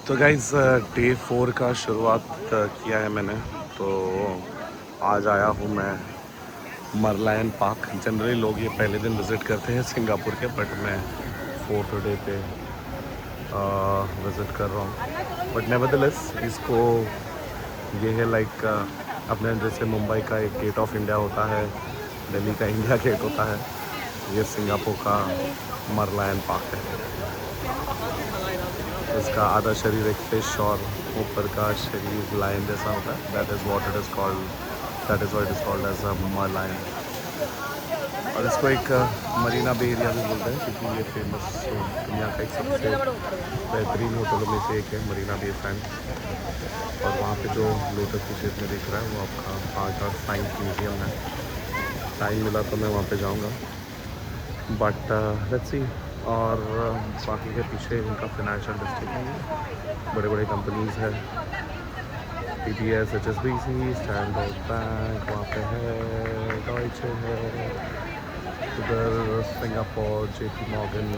तो guys day 4 का शुरुआत किया है मैंने। तो आज आया हूँ मैं मरलायन पार्क। जनरली लोग ये पहले दिन विज़िट करते हैं सिंगापुर के, बट मैं 4th डे पे विज़िट कर रहा हूँ। बट नेवरदलेस इसको ये है लाइक अपने जैसे मुंबई का एक गेट ऑफ इंडिया होता है, दिल्ली का इंडिया गेट होता है, ये सिंगापुर का मरलायन पार्क है। इसका आधा शरीर एक फिश और ऊपर का शरीर लायन जैसा होता है। That is what it is called, that is what it is called as a merlion. और इसको एक मरीना बे एरिया भी बोलते हैं, क्योंकि ये फेमस दुनिया का एक सबसे बेहतरीन होटलों में से एक है, मरीना बे सैंड। और वहाँ पे जो लोटस की शेप में दिख रहा है वो आपका आर्ट और साइंस म्यूज़ियम है। टाइम मिला तो मैं वहाँ पे जाऊँगा, बट लेट्स सी। और बाकी के पीछे इनका फाइनेंशियल डिस्ट्रिक्ट है, बड़े बड़े कंपनीज़ है, TTS, HSBC, स्टैंडर्ड बैंक वहाँ पे है, डॉइचे है, उधर सिंगापुर, JP मॉर्गन,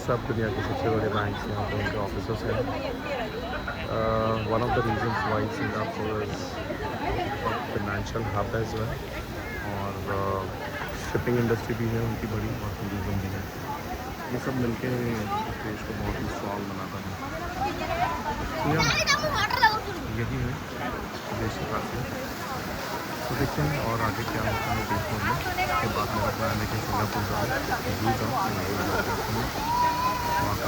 सब दुनिया के सबसे बड़े बैंक यहाँ पे उनके ऑफिस हैं। One of the reasons why Singapore is financial hub as well. और शिपिंग इंडस्ट्री भी है उनकी बड़ी, और टूरिज़म भी है। ये सब मिलके देश को बहुत ही स्ट्रॉन्ग बनाता है। यही है देश की खासियत। तो देखते हैं और आगे क्या होता है देश में। उसके बाद मेरा प्लान है कि सिंगापुर जाऊँ, जू जाऊँ, वहाँ का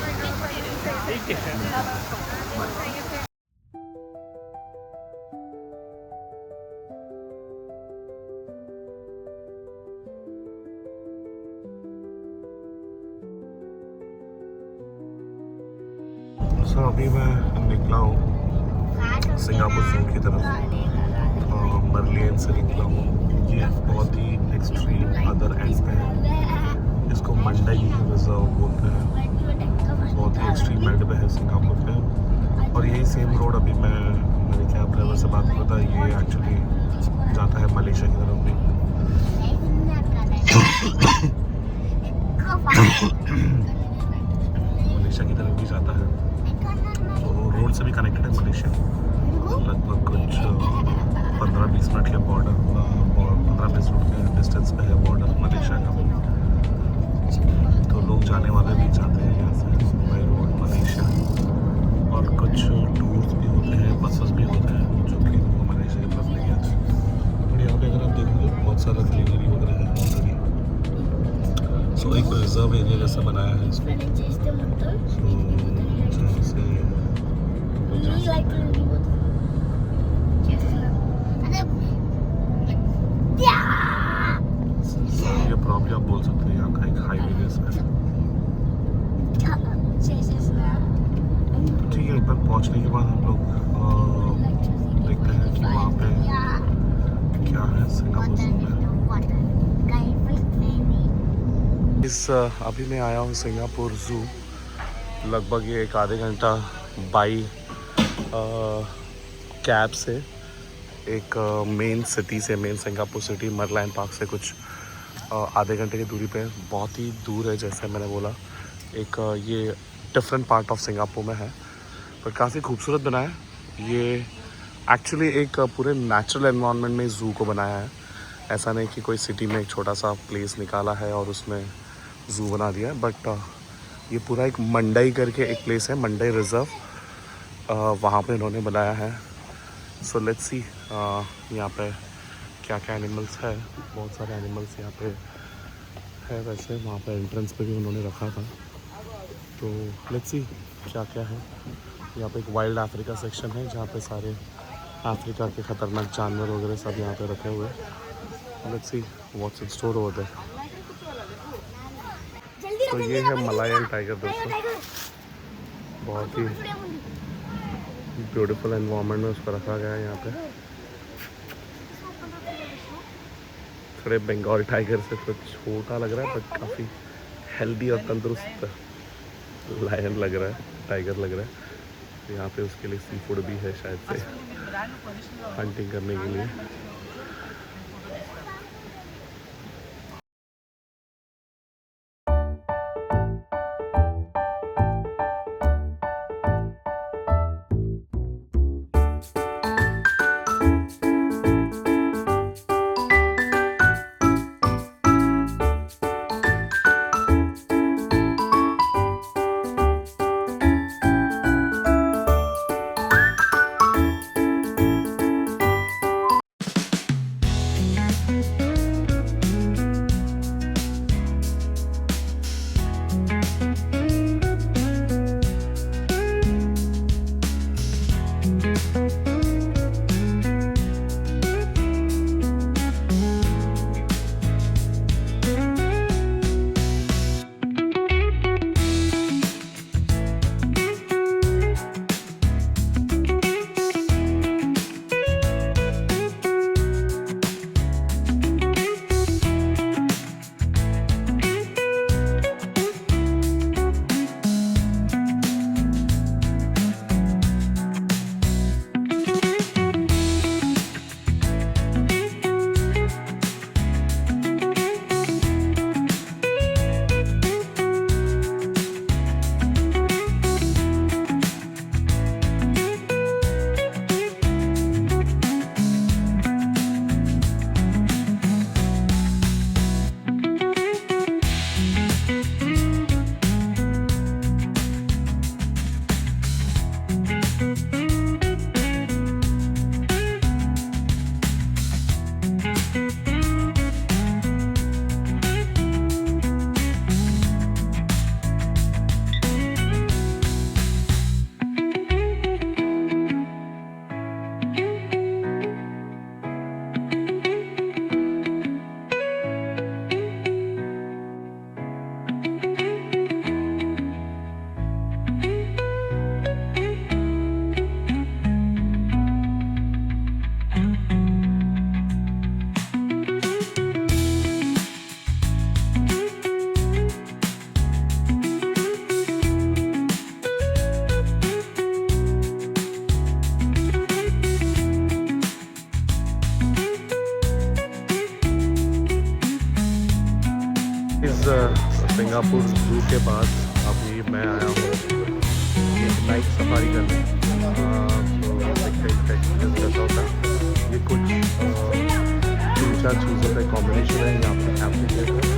सो अभी मैं निकला हूँ सिंगापुर जू की तरफ, मरलियन से निकला हूँ। ये बहुत ही एक्सट्रीम अदर एंड पे है, इसको मंडई रिजर्व बोलते हैं। बहुत ही एक्सट्रीम एंड पे है सिंगापुर पे। और यही सेम रोड अभी मैं मेरे कैब ड्राइवर से बात करता, ये एक्चुअली जाता है मलेशिया की तरफ भी। मलेशिया की तरफ भी जाता है, तो रोड से भी कनेक्टेड है मलेशिया। लगभग कुछ 15-20 मिनट के बॉर्डर, 15-20 मिनट के डिस्टेंस पे है बॉर्डर मलेशिया का। तो लोग जाने वाले भी जाते हैं यहाँ से मुंबई रोड मलेशिया। और कुछ टूर्स भी होते हैं, बसेस भी होते हैं जो कि वो मलेशिया की तरफ ले जाते हैं। और यहाँ पे अगर आप देखोगे बहुत सारा ग्रीनरी वगैरह है ऑलरेडी। सो एक रिजर्व एरिया जैसा बनाया है इसको। सो जहाँ से ये प्रॉब्लम आप बोल सकते हैं यहाँ का एक हाईवे जैसा है। तो ठीक है, एक बार पहुँचने के बाद हम लोग देखते हैं कि वहाँ पे क्या है सिंगापुर जू में। अभी मैं आया हूँ सिंगापुर जू। लगभग ये एक आधे घंटा बाई कैब से एक मेन सिटी से, मेन सिंगापुर सिटी मरलायन पार्क से कुछ आधे घंटे की दूरी पे। बहुत ही दूर है, जैसे मैंने बोला। एक ये डिफरेंट पार्ट ऑफ सिंगापुर में है, पर काफ़ी खूबसूरत बनाया है। ये एक्चुअली एक पूरे नेचुरल एनवायरनमेंट में ज़ू को बनाया है। ऐसा नहीं कि कोई सिटी में एक छोटा सा प्लेस निकाला है और उसमें ज़ू बना दिया है, बट ये पूरा एक मंडई करके एक प्लेस है, मंडई रिज़र्व, वहाँ पे इन्होंने बनाया है। सो लेट्स सी यहाँ पे क्या क्या एनिमल्स है। बहुत सारे एनिमल्स यहाँ पे है। वैसे वहाँ पे एंट्रेंस पे भी उन्होंने रखा था, तो लेट्स सी क्या क्या है। यहाँ पे एक वाइल्ड अफ्रीका सेक्शन है जहाँ पे सारे अफ्रीका के ख़तरनाक जानवर वगैरह सब यहाँ पे रखे हुए हैं। Let's see what's in store over there. तो ये है मलायन टाइगर दोस्तों, बहुत ही ब्यूटीफुल एनवायरनमेंट में उसको रखा गया है। यहाँ पे थोड़े बंगाल टाइगर से तो छोटा लग रहा है, बट काफ़ी हेल्दी और तंदुरुस्त लायन लग रहा है, टाइगर लग रहा है। यहाँ पे उसके लिए सी फूड भी है शायद से, हंटिंग करने के लिए। सिंगापुर जू के पास अभी मैं आया हूँ एक नाइट सफारी करने। तो देखते हैं एक्सपीरियंस कैसा होता है। ये कुछ 3-4 चीज़ों का कॉम्बिनेशन है यहाँ पे एम्पीथिएटर है,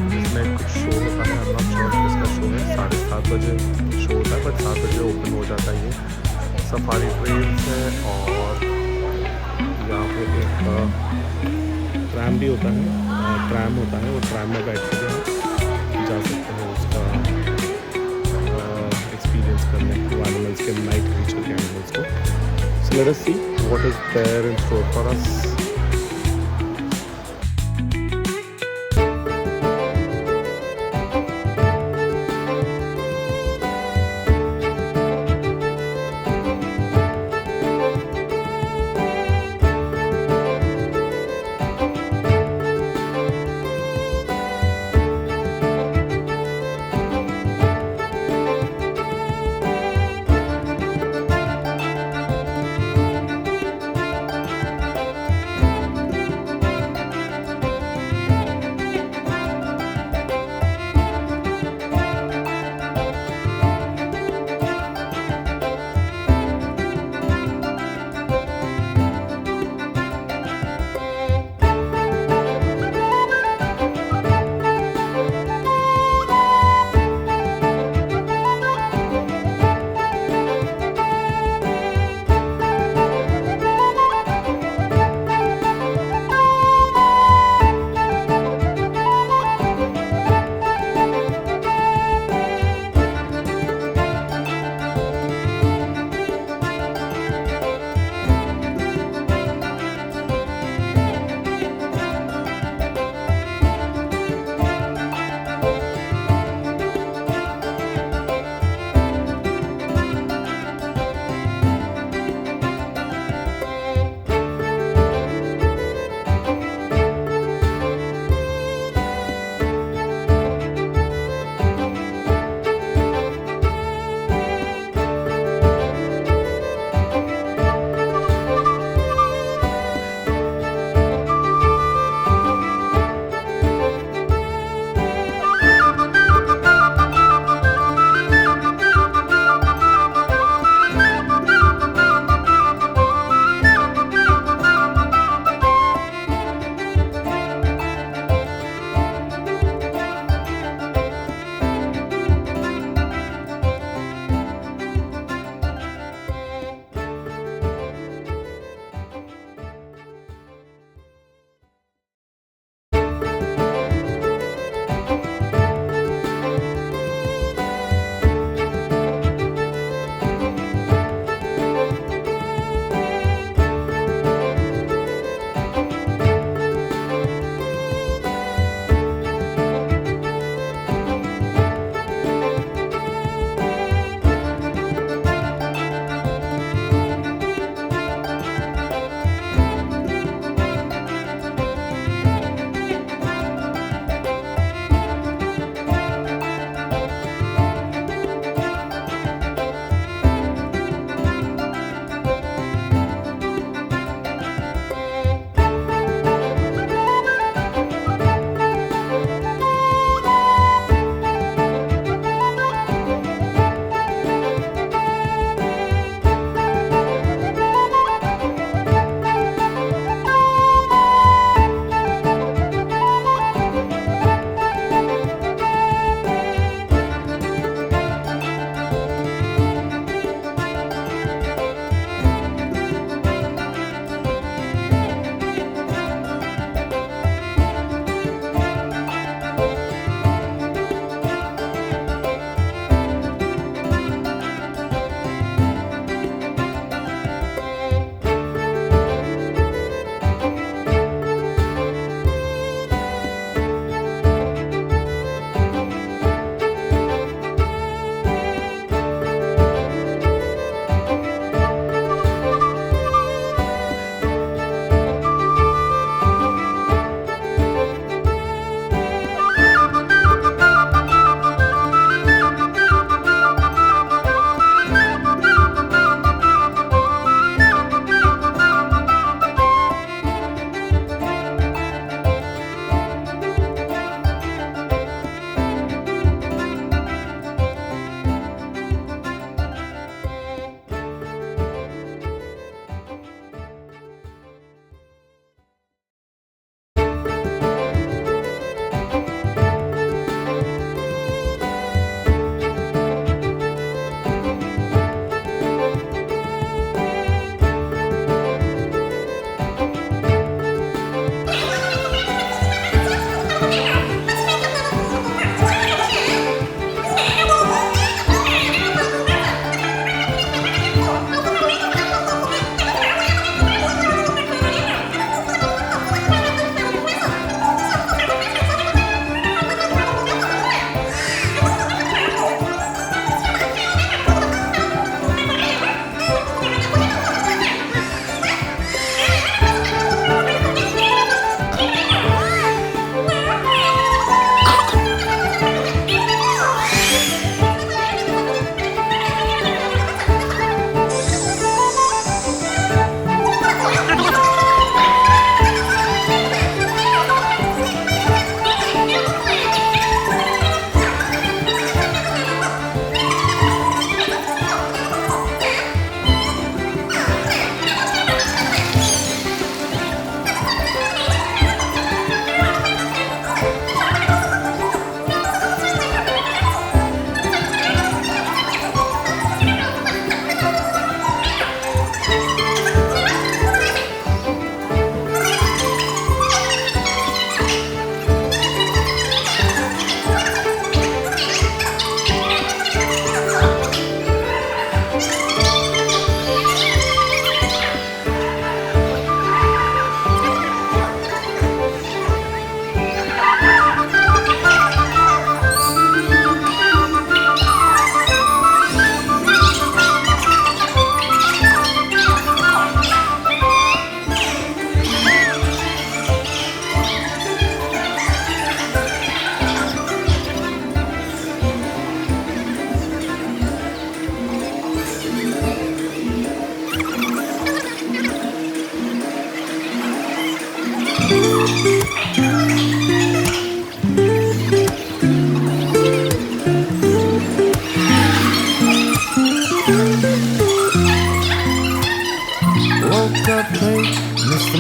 जिसमें कुछ शो होता है। नॉट श्योर किसका शो है। 7:30 बजे शो होता है, बट 7 बजे ओपन हो जाता है। ये सफारी ट्रेल्स है और यहाँ पे एक ट्रैम भी होता है, ट्रैम होता है, और ट्रैम में बैठ के जा सकते हैं उसका एक्सपीरियंस करने एनिमल्स के, नाइट क्रीचर के एनिमल्स को। So let us see what is there in store for us.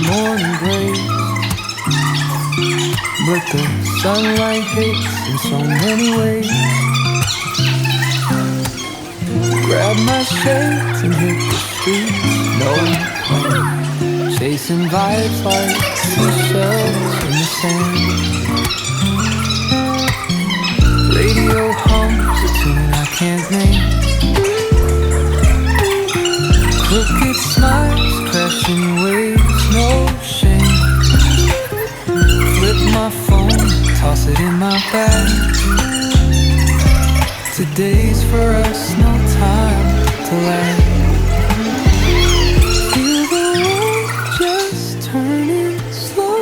morning breaks, but the sunlight hits in so many ways. Grab my shades and hit the streets, no plan. Chasing vibes like seashells in the sand. Radio hums a tune I can't name. Crooked smiles, crashing waves, no shame. Flip my phone, toss it in my bag. Today's for us, no time to lag. Feel the world just turning slow.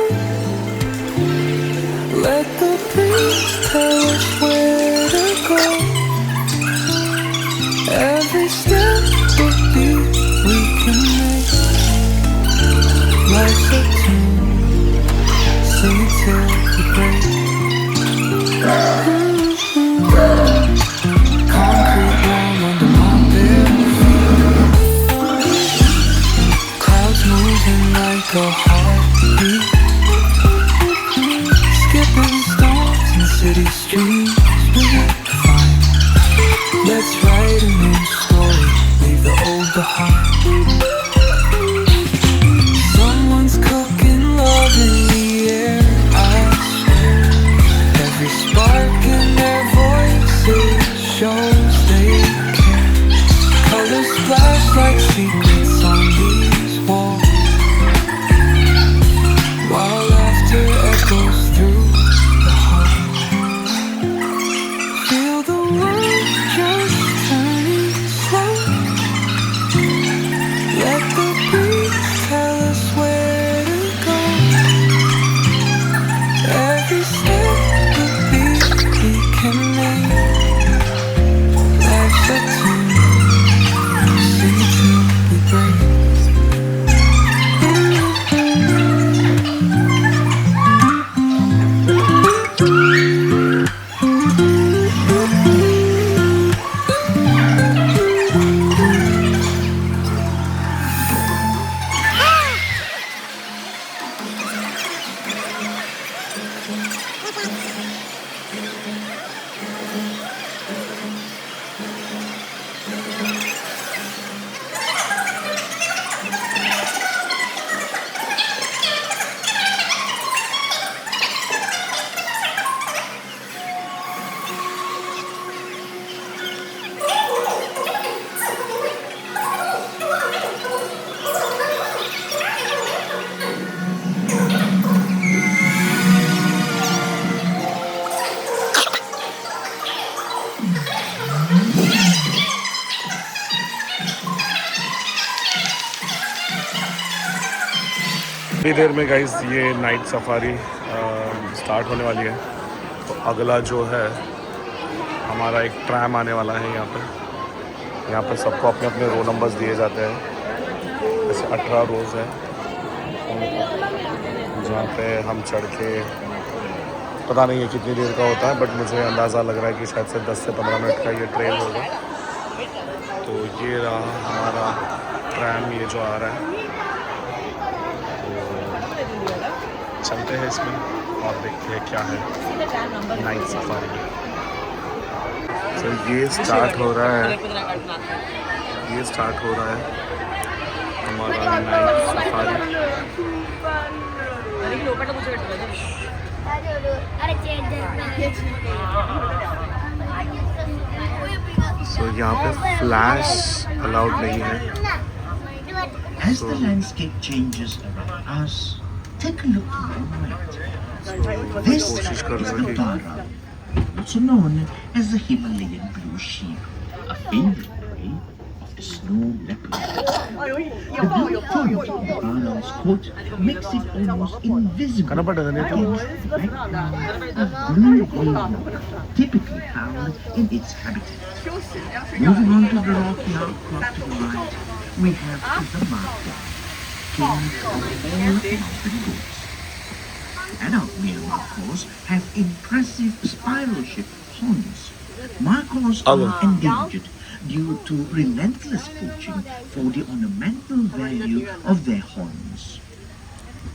Let the breeze tell us where to go. Every step a beat we can make. Life's a tune, sing it till we break. Concrete wall under my bare feet. Clouds moving like a heartbeat. Skipping stones in city streets we're fine. Let's write a new story, leave the old behind. Someone's cooking love in the air, I swear. Every spark in their voices shows they care. Colors splash like secrets on these walls, while laughter echoes through the hall. Feel the world just turning slow. Let the breeze tell us where to go. Every step a beat we can make. Life's a tune, sing it till we break. थोड़ी देर में guys ये night safari start होने वाली है। तो अगला जो है हमारा एक ट्रैम आने वाला है यहाँ पे सबको अपने अपने रो नंबर्स दिए जाते हैं। जैसे 18 रोज़ है जहाँ पे हम चढ़ के, पता नहीं है कितनी देर का होता है, बट मुझे अंदाज़ा लग रहा है कि शायद से 10 से 15 मिनट का ये ट्रेन होगा। तो ये रहा हमारा ट्रैम, ये जो आ रहा है। चलते हैं इसमें और देखते हैं क्या है नाइट सफारी में। तो ये स्टार्ट हो रहा है हमारा नाइट सफारी। तो यहाँ पे फ्लैश अलाउड नहीं है। As the landscape changes around us, take a look to your right. This is the Dara, also known as the Himalayan blue sheep, a favorite prey of the snow leopard. The blue tint of the Dara's coat makes it almost invisible against the background of blue-green water typically found in its habitat. Moving on to the rocky outcrop to the right, we have the markhor, king of all mountain goats. Adult male markhors have impressive spiral-shaped horns. Markhors are endangered due to relentless poaching for the ornamental value of their horns.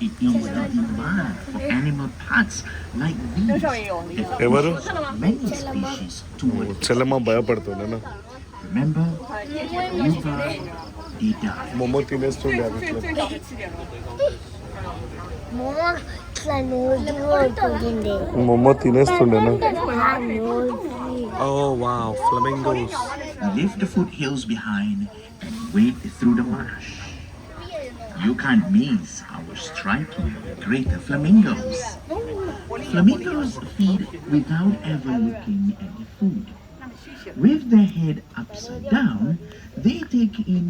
It is the demand for animal parts like these that Evaru? pushes many species toward చెల్లమ్మ భయపడుతుండే నా Remember, you buy, they die. మొమ్మ తినేస్తుండే అది ఇట్లా. మొమ్మ తినేస్తుండేనా Oh wow, flamingos. Leave the foothills behind and wade through the marsh. You can't miss our striking greater flamingos. Flamingos feed without ever looking at the food. With their head upside down, they take in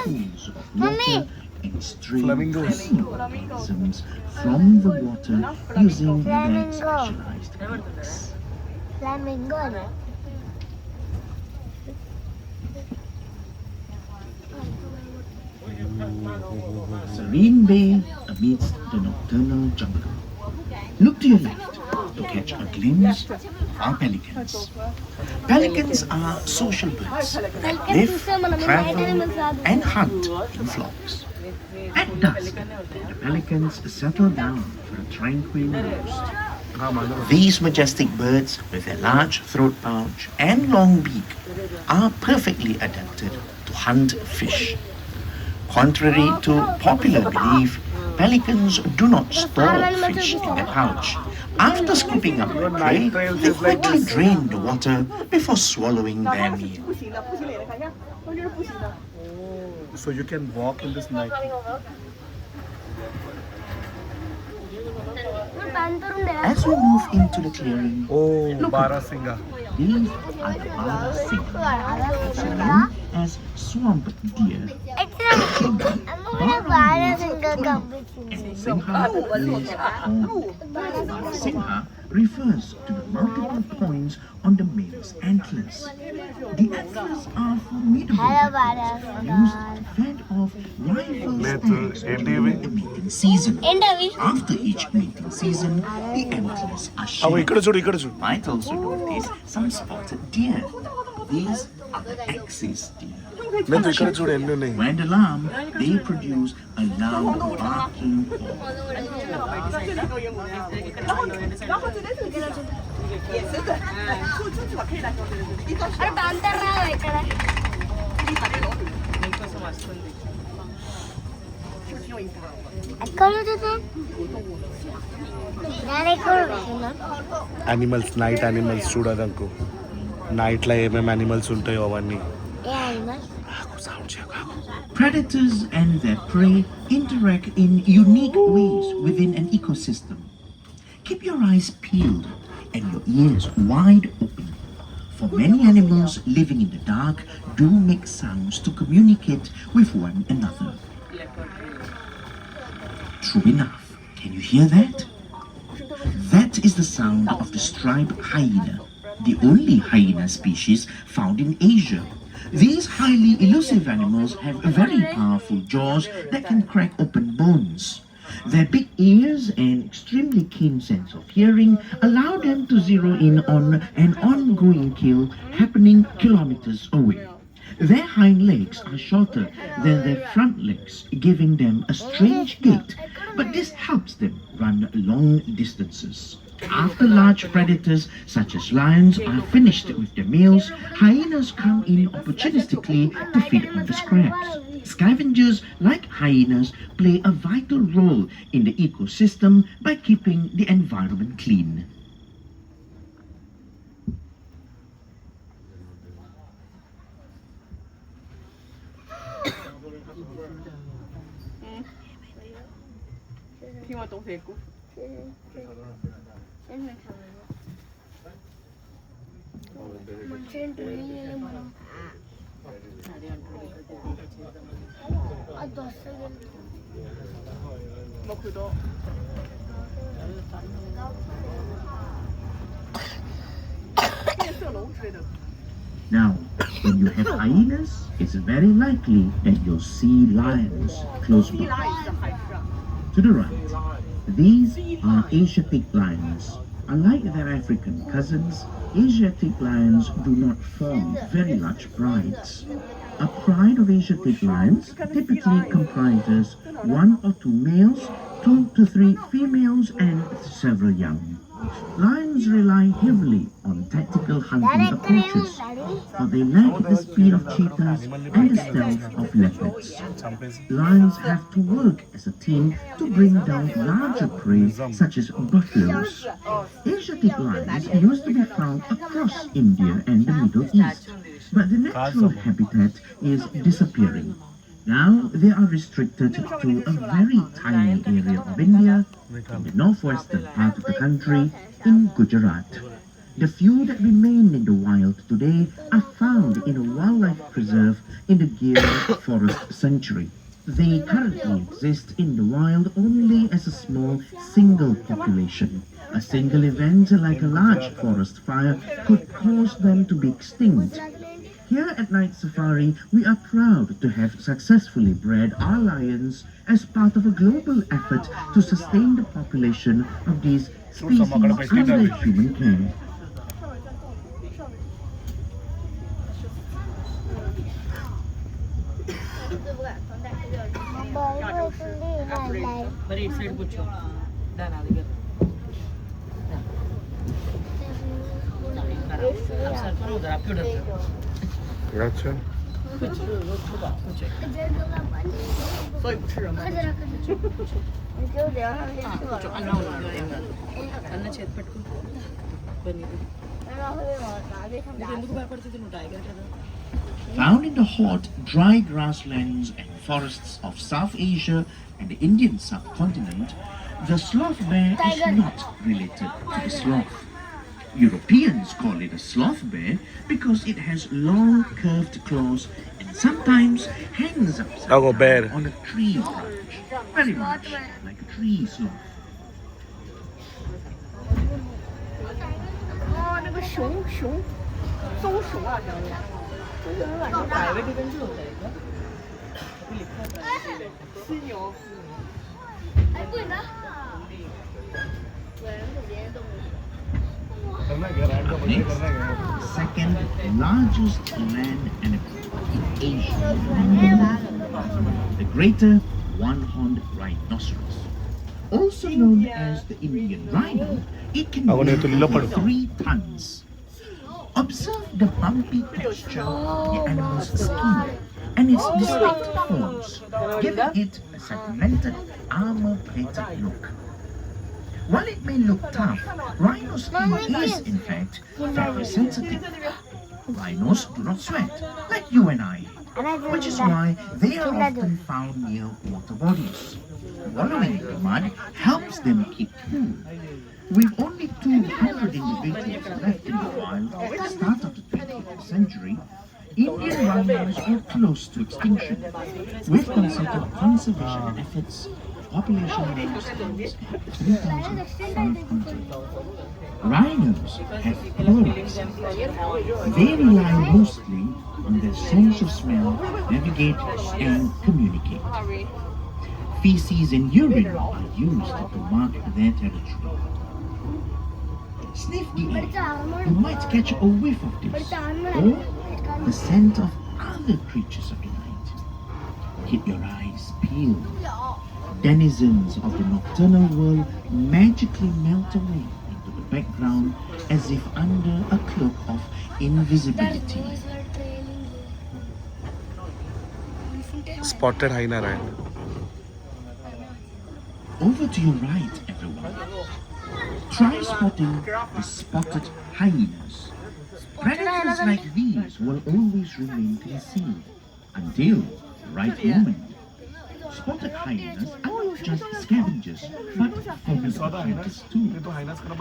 pools of water and stray Flamingos. tiny organisms from the water using their specialized beaks. Serene Bay amidst the nocturnal jungle. Look to your left to catch a glimpse of our pelicans. Pelicans are social birds. Live, travel, and hunt in flocks. At dusk, the pelicans settle down for a tranquil roost. These majestic birds, with their large throat pouch and long beak, are perfectly adapted to hunt fish. Contrary to popular belief, pelicans do not store fish in their pouch. After scooping up their prey, they quickly drain the water before swallowing their meal. So you can walk in this night. As we move into the clearing, Oh, Barasinga. these are the Barasingha, also known as swamp deer. Singha means horn. Singha refers to the multiple points on the male's antlers. The antlers are formidable weapons used to fend off rival stags during the mating season. After each mating season, the antlers are అవి ఇక్కడ shed. చూడు ఇక్కడ చూడు Might also notice some spotted deer. These are the axis deer. నేను ఇక్కడ చూడు ఎన్ని ఉన్నాయి When alarmed, they produce a loud barking call. Animals night animals చూడదనుకో నైట్లో ఏమేమి యానిమల్స్ ఉంటాయో అవన్నీ సౌండ్ చేయకు Predators and their prey interact in unique ways within an ecosystem. Keep your eyes peeled and your ears wide open. For many animals living in the dark do make sounds to communicate with one another. True enough. Can you hear that? That is the sound of the striped hyena, the only hyena species found in Asia. These highly elusive animals have very powerful jaws that can crack open bones. Their big ears and extremely keen sense of hearing allow them to zero in on an ongoing kill happening kilometers away. Their hind legs are shorter than their front legs, giving them a strange gait, but this helps them run long distances. After large predators such as lions are finished with their meals, hyenas come in opportunistically to feed on the scraps. Scavengers like hyenas play a vital role in the ecosystem by keeping the environment clean. Now, when you have hyenas, it's very likely that you'll see lions close by. To the right, these are Asiatic lions. Unlike their African cousins, Asiatic lions do not form very large prides. A pride of Asiatic lions typically comprises 1 or 2 males 2 to 3 females and several young. Lions rely heavily on tactical hunting approaches, but they lack the speed of cheetahs and the stealth of leopards. Lions have to work as a team to bring down larger prey such as buffaloes. Asiatic lions used to be found across India and the Middle East, but the natural habitat is disappearing. Now they are restricted to a very tiny area of India, in the northwestern part of the country, in Gujarat. The few that remain in the wild today are found in a wildlife preserve in the Gir Forest Sanctuary. They currently exist in the wild only as a small single population. A single event like a large forest fire could cause them to be extinct. Here at Night Safari, we are proud to have successfully bred our lions as part of a global effort to sustain the population of these species under human care. अच्छा 所以不吃人吗？అన్న చేతి పెట్టుకో ఎందుకు భయపడుతుంది నువ్వు tiger కదా. Found in the hot, dry grasslands and forests of South Asia and the Indian subcontinent, the sloth bear is not related to the sloth. Europeans call it a sloth bear because it has long, curved claws and sometimes hangs upside bear. down on a tree branch, very much like a tree sloth. 哦，那个熊，松鼠啊，小姐。摆位这边就有这个。犀牛。哎，对的。Next, the second largest land animal in Asia, the greater one-horned rhinoceros. Also known as the Indian rhino, it can weigh over 3 tons. Observe the bumpy texture of the animal's skin and its distinct horns, giving it a segmented, armor-plated look. While it may look tough, rhino skin is in fact very sensitive. Rhinos do not sweat, like you and I, which is why they are often found near water bodies. Wallowing in the mud helps them keep cool. With only 200 individuals left in the wild at the start of the 20th century, Indian rhinos were close to extinction. With concerted conservation efforts, population now stands at 3,500. Rhinos have claws. They rely mostly on their sense of smell, navigate, and communicate. Feces and urine are used to mark their territory. Sniff the air. You might catch a whiff of this, or the scent of other creatures of the night. Keep your eyes peeled. Denizens of the nocturnal world magically melt away into the background as if under a cloak of invisibility. spotted hyena rat. Over to your right, everyone. Try spotting the spotted hyenas. Predators like these will always remain concealed until the right moment. Spotted hyenas are not just scavengers, but formidable hunters too.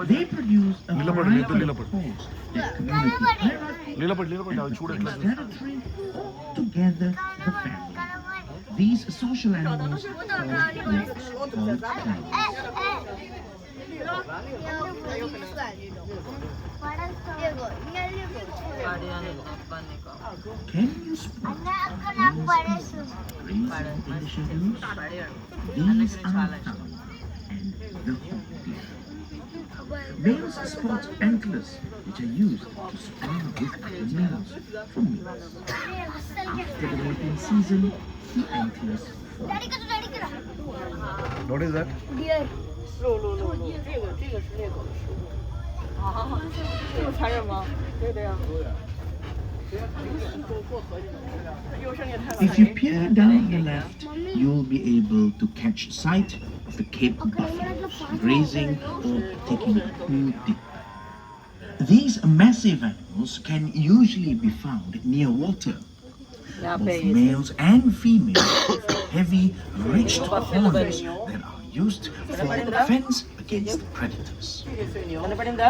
They produce a variety of calls that communicate hierarchy and territory, or together the family. These social animals call groups called clans. Can you spot raised in the shadows? These are found and the hawk deer. Males spot antlers, which are used to spar with other males for mates. After the mating season, the antlers fall. What is that? 肉，这个是猎狗的食物。啊，这么残忍吗？对的呀。If you peer down the left, you'll be able to catch sight of the Cape buffaloes grazing or taking a cool dip. These massive animals can usually be found near water. Both males and females have heavy, ridged horns that are used for defense against predators.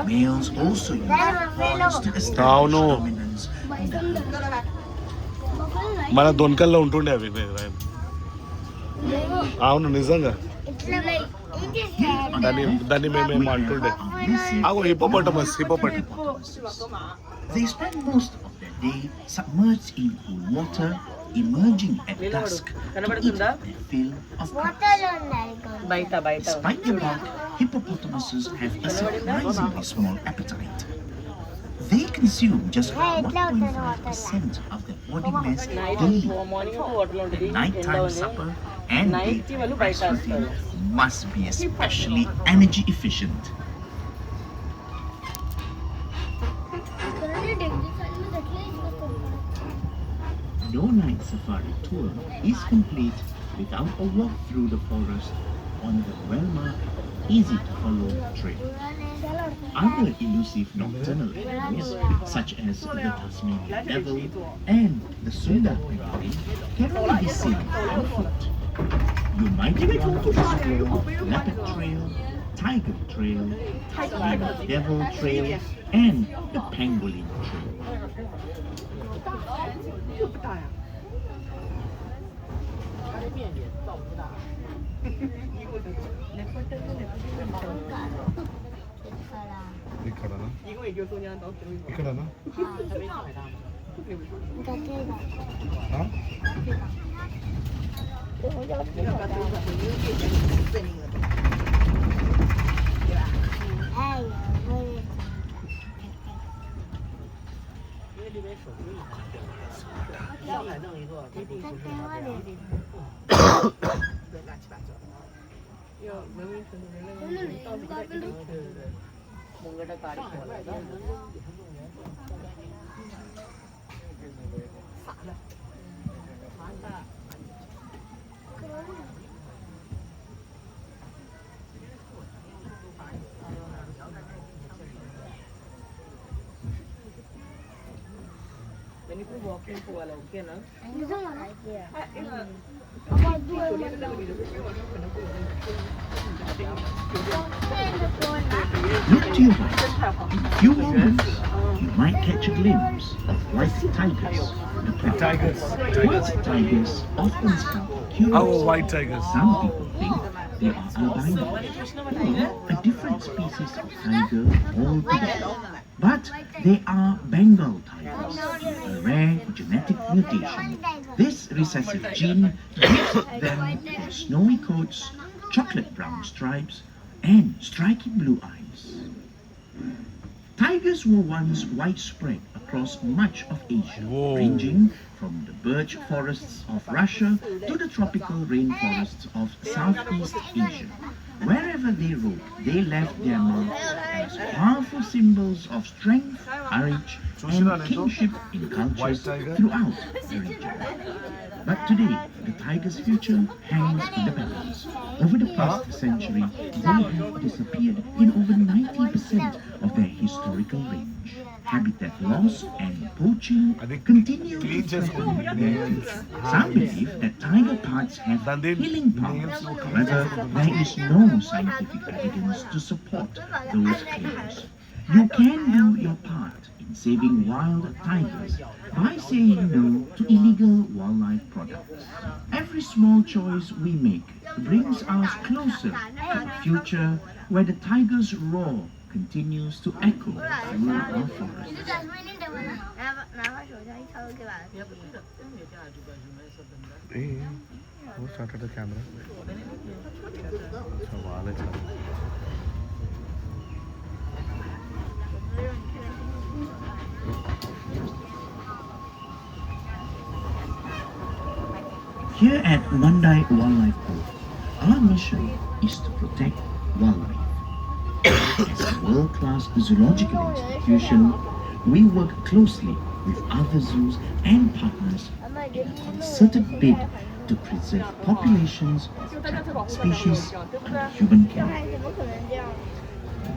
Males also use their horns to establish dominance in the herd. మన దొనకల్లో ఉంటుండే అవి అవును నిజంగా దాన్ని మేమేమో అంటుండే hippopotamus. They spend most of their day submerged in cool water, emerging at dusk to eat their fill of crabs. Despite their bulk, hippopotamuses have a surprisingly small appetite. They consume just 1.5% of their body mass daily. Their nighttime supper and daytime rest routine must be especially energy efficient. No night safari tour is complete without a walk through the forest on the well-marked, easy-to-follow trail. Other elusive nocturnal animals, such as the Tasmanian devil and the Sunda penguin, can only be seen on foot. You might want to explore Leopard Trail, Tiger Trail, Tasmanian Devil Trail, and the Pangolin Trail. 这不大呀。它的面积倒不大。ఇక్కడనా ఇక్కడనా Look to your right. In a few moments, you might catch a glimpse of white tigers. White tigers often scout curious. white tigers. Some people think they are albino, or a different species of tiger altogether. But they are Bengal tigers, a rare genetic mutation. This recessive gene gives them their snowy coats, chocolate brown stripes, and striking blue eyes. Tigers were once widespread across much of Asia, ranging from the birch forests of Russia to the tropical rainforests of Southeast Asia. Wherever they rode, they left their mark as powerful symbols of strength, courage, and kingship in cultures throughout the region. But today, the tiger's future hangs in the balance. Over the past century, they have disappeared in over 90% of their historical range. Habitat loss and poaching continue to threaten communities. Some believe that tiger parts have healing powers. However, there is no scientific evidence to support those claims. You can do your part in saving wild tigers by saying no to illegal wildlife products. Every small choice we make brings us closer to a future where the tiger's roar continues to echo through our forests. Hey, who started the camera? सवाल है Here at Mandai Wildlife Park, our mission is to protect wildlife. As a world-class zoological institution, we work closely with other zoos and partners in a concerted bid to preserve populations of threatened species under human care.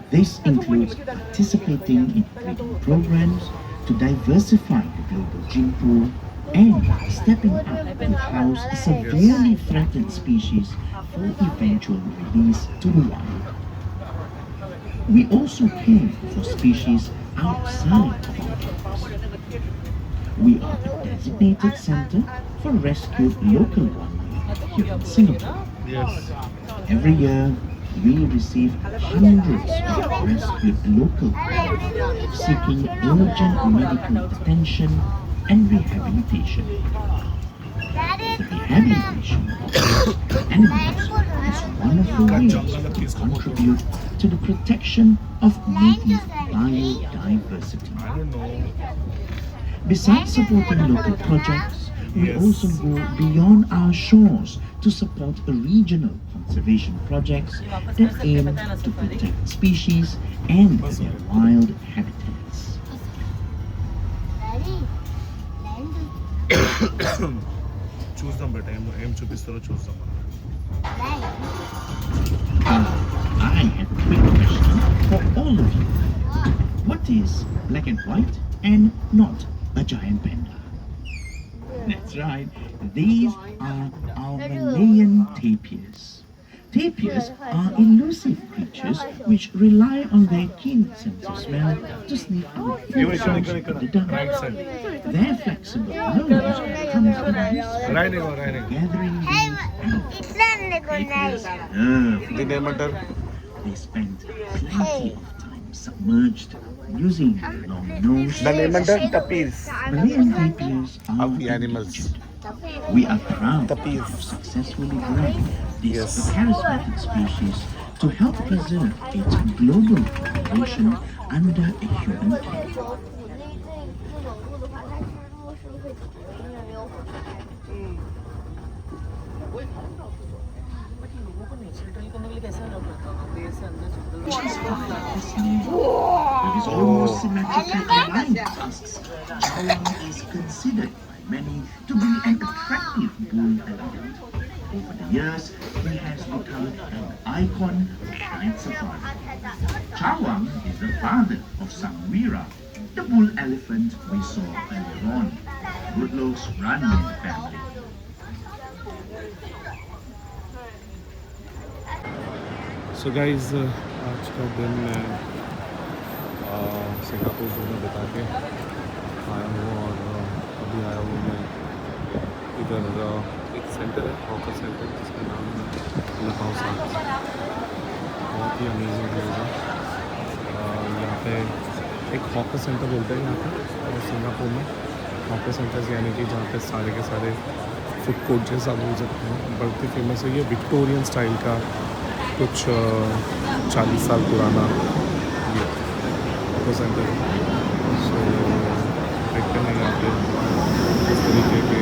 This includes participating in breeding programs to diversify the global gene pool and stepping up to house severely threatened species for eventual release to the wild. We also care for species outside of our parks. We are a designated center for rescued local wildlife here in Singapore. Yes. Every year, we receive hundreds of rescued local wildlife seeking urgent medical attention and rehabilitation. The rehabilitation of these animals is one of the ways we contribute to the protection of native biodiversity. Besides supporting local projects, we also go beyond our shores to support regional conservation projects that aim to protect species and their wild habitats. చూద్దాం but ఏం చూపిస్తారో చూద్దాం. I have a quick question for all of you. What is black and white and not a giant panda? That's right. These are our Merlion tapirs. Tapirs are elusive creatures which rely on their keen sense of smell to sniff out food source in the dark. Their flexible nose comes in useful gathering leaves and tapirs love దీన్ని ఏమంటారు? They spend plenty of time submerged using their long nose. దాన్ని ఏమంటారు? టపీస్. Merlion tapirs are Of the animals. We are proud Tapis. to have successfully grown this Yes. charismatic species to help preserve its global population under a human care. With his almost symmetrically aligned tusks, Chowang is considered by many to be an attractive bull elephant. Over the years, he has become an icon of night safari. Chowang is the father of Samwira, the bull elephant we saw earlier on. Good looks run in the family. So guys आज का दिन मैं Singapore जू में बिता के आया हूँ और अभी आया हूँ मैं इधर एक सेंटर है हॉकर सेंटर जिसका नाम है लखाओ साथ। बहुत ही अमेजिंग व्यूज़ है। यहाँ पे एक हॉकर सेंटर बोलते हैं यहाँ पे सिंगापुर में। हॉकर सेंटर्स यानी कि जहाँ पे सारे के सारे फूड कोर्ट जैसा बोल सकते हैं। बहुत ही फेमस है ये विक्टोरियन स्टाइल का कुछ 40 साल पुराना ये हॉकर सेंटर है। सो देखते हैं यहाँ पे इस तरीके के